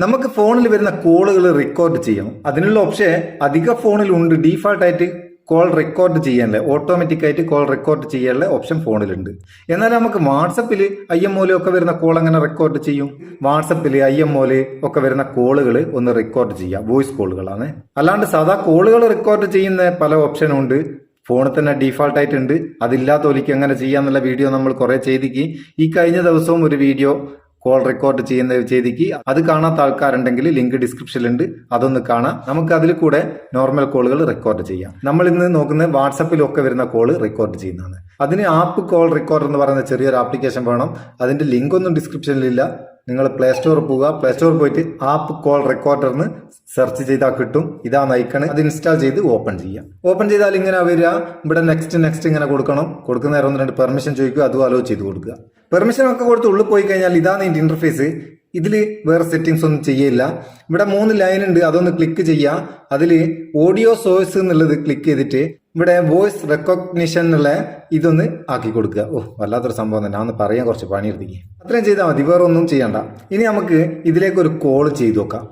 നമുക്ക് ഫോണിൽ വരുന്ന കോളുകൾ റെക്കോർഡ് ചെയ്യണം. അതിനുള്ള ഓപ്ഷൻ അധിക ഫോണിലുണ്ട്. ഡീഫാൾട്ട് ആയിട്ട് കോൾ റെക്കോർഡ് ചെയ്യാനുള്ള ഓട്ടോമാറ്റിക് ആയിട്ട് കോൾ റെക്കോർഡ് ചെയ്യാനുള്ള ഓപ്ഷൻ ഫോണിലുണ്ട്. എന്നാൽ നമുക്ക് വാട്സപ്പിൽ IMO ഒക്കെ വരുന്ന കോൾ അങ്ങനെ റെക്കോർഡ് ചെയ്യും. വാട്സപ്പിൽ IMO ഒക്കെ വരുന്ന കോളുകൾ ഒന്ന് റെക്കോർഡ് ചെയ്യാം. വോയിസ് കോളുകളാണ്. അല്ലാണ്ട് സാധാ കോളുകൾ റെക്കോർഡ് ചെയ്യുന്ന പല ഓപ്ഷനും ഉണ്ട്. ഫോണിൽ തന്നെ ഡീഫാൾട്ട് ആയിട്ടുണ്ട്. അതില്ലാത്തവർക്ക് എങ്ങനെ ചെയ്യാന്നുള്ള വീഡിയോ നമ്മൾ കുറെ ചെയ്തിക്ക്. ഈ കഴിഞ്ഞ ദിവസവും ഒരു വീഡിയോ കോൾ റെക്കോർഡ് ചെയ്യുന്ന ചെയ്തിക്ക്. അത് കാണാത്ത ആൾക്കാരുണ്ടെങ്കിൽ ലിങ്ക് ഡിസ്ക്രിപ്ഷനിലുണ്ട്, അതൊന്ന് കാണാം. നമുക്ക് അതിൽ കൂടെ നോർമൽ കോളുകൾ റെക്കോർഡ് ചെയ്യാം. നമ്മൾ ഇന്ന് നോക്കുന്നത് വാട്സപ്പിലൊക്കെ വരുന്ന കോള് റെക്കോർഡ് ചെയ്യുന്നതാണ്. അതിന് ആപ്പ് കോൾ റെക്കോർഡർ എന്ന് പറയുന്ന ചെറിയൊരു ആപ്ലിക്കേഷൻ വേണം. അതിന്റെ ലിങ്ക് ഒന്നും ഡിസ്ക്രിപ്ഷനിലില്ല. നിങ്ങൾ പ്ലേ സ്റ്റോറിൽ പോവുക. പ്ലേ സ്റ്റോറിൽ പോയിട്ട് ആപ്പ് കോൾ റെക്കോർഡറിന് സെർച്ച് ചെയ്താൽ കിട്ടും. ഇതാണ് ഐക്കൺ. അത് ഇൻസ്റ്റാൾ ചെയ്ത് ഓപ്പൺ ചെയ്യാം. ഓപ്പൺ ചെയ്താൽ ഇങ്ങനെ വരിക. ഇവിടെ നെക്സ്റ്റ് ഇങ്ങനെ കൊടുക്കണം. കൊടുക്കുന്ന നേരം 1-2 പെർമിഷൻ ചോദിക്കുക. അതും അലോ ചെയ്ത് കൊടുക്കുക. പെർമിഷൻ ഒക്കെ കൊടുത്ത് ഉള്ളിൽ പോയി കഴിഞ്ഞാൽ ഇതാണ് ഇതിന്റെ ഇന്റർഫേസ്. ഇതിൽ വേറെ സെറ്റിംഗ്സ് ഒന്നും ചെയ്യില്ല. ഇവിടെ 3 ലൈൻ ഉണ്ട്. അതൊന്ന് ക്ലിക്ക് ചെയ്യുക. അതിൽ ഓഡിയോ സോഴ്സ് എന്നുള്ളത് ക്ലിക്ക് ചെയ്തിട്ട് ഇവിടെ വോയിസ് റെക്കഗ്നിഷൻ എന്നുള്ള ഇതൊന്ന് ആക്കി കൊടുക്കുക. വല്ലാത്തൊരു സംഭവം തന്നെ. ഒന്ന് പറയാൻ കുറച്ച് പണിയെടുത്തേക്ക്. അത്രയും ചെയ്താൽ മതി, വേറെ ഒന്നും ചെയ്യണ്ട. ഇനി നമുക്ക് ഇതിലേക്ക് ഒരു കോൾ ചെയ്ത് നോക്കാം.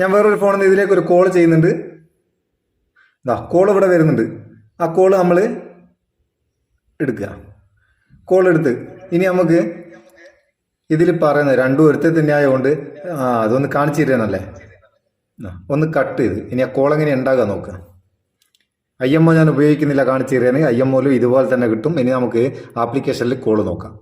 ഞാൻ വേറൊരു ഫോണിൽ നിന്ന് ഇതിലേക്ക് ഒരു കോൾ ചെയ്യുന്നുണ്ട്. കോൾ ഇവിടെ വരുന്നുണ്ട്. ആ കോള് നമ്മൾ എടുക്കുക. കോൾ എടുത്ത് ഇനി നമുക്ക് ഇതിൽ പറയുന്നത് രണ്ടും ഒരുത്തെ തന്നെ ആയതുകൊണ്ട് അതൊന്ന് കാണിച്ചു തരാനല്ലേ. ഒന്ന് കട്ട് ചെയ്ത് ഇനി ആ കോൾ എങ്ങനെ ഉണ്ടാകുക നോക്കുക. IMO ഞാൻ ഉപയോഗിക്കുന്നില്ല, കാണിച്ചു തരാൻ. IMO ഇതുപോലെ തന്നെ കിട്ടും. ഇനി നമുക്ക് ആപ്ലിക്കേഷനിൽ കോൾ നോക്കാം.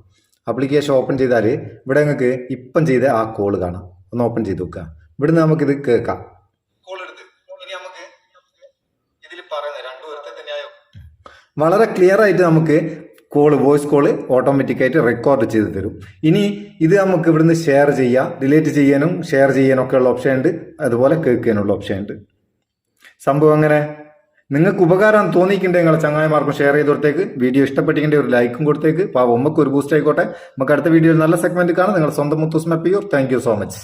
ആപ്ലിക്കേഷൻ ഓപ്പൺ ചെയ്താൽ ഇവിടെ നിങ്ങൾക്ക് ഇപ്പം ചെയ്ത ആ കോൾ കാണാം. ഒന്ന് ഓപ്പൺ ചെയ്ത് നോക്കുക. ഇവിടുന്ന് നമുക്കിത് കേൾക്കാം. കോൾ എടുത്ത് ഇനി നമുക്ക് ഇതിൽ പറയുന്നത് രണ്ടും ഒരുത്തെ തന്നെ ആയോ. വളരെ ക്ലിയർ ആയിട്ട് നമുക്ക് വോയിസ് കോള് ഓട്ടോമാറ്റിക് ആയിട്ട് റെക്കോർഡ് ചെയ്ത് തരും. ഇനി ഇത് നമുക്ക് ഇവിടുന്ന് ഷെയർ ചെയ്യാം. ഡിലീറ്റ് ചെയ്യാനും ഷെയർ ചെയ്യാനും ഒക്കെ ഉള്ള ഓപ്ഷൻ ഉണ്ട്. അതുപോലെ കേൾക്കാനുള്ള ഓപ്ഷൻ ഉണ്ട്. സംഭവം അങ്ങനെ നിങ്ങൾക്ക് ഉപകാരം തോന്നിയിട്ടുണ്ടെങ്കിൽ നിങ്ങളെ ചങ്ങായിമാർക്കും ഷെയർ ചെയ്ത് കൊടുത്തേക്ക്. വീഡിയോ ഇഷ്ടപ്പെട്ടിട്ടുണ്ടെങ്കിൽ ഒരു ലൈക്കും കൊടുത്തേക്ക്. ഉമ്മക്ക് ഒരു ബൂസ്റ്റ് ആയിക്കോട്ടെ. നമുക്ക് അടുത്ത വീഡിയോയിൽ നല്ല സെഗ്മെന്റ് കാണാം. നിങ്ങളുടെ സ്വന്തം Muthoos Meppayur. Thank you so much.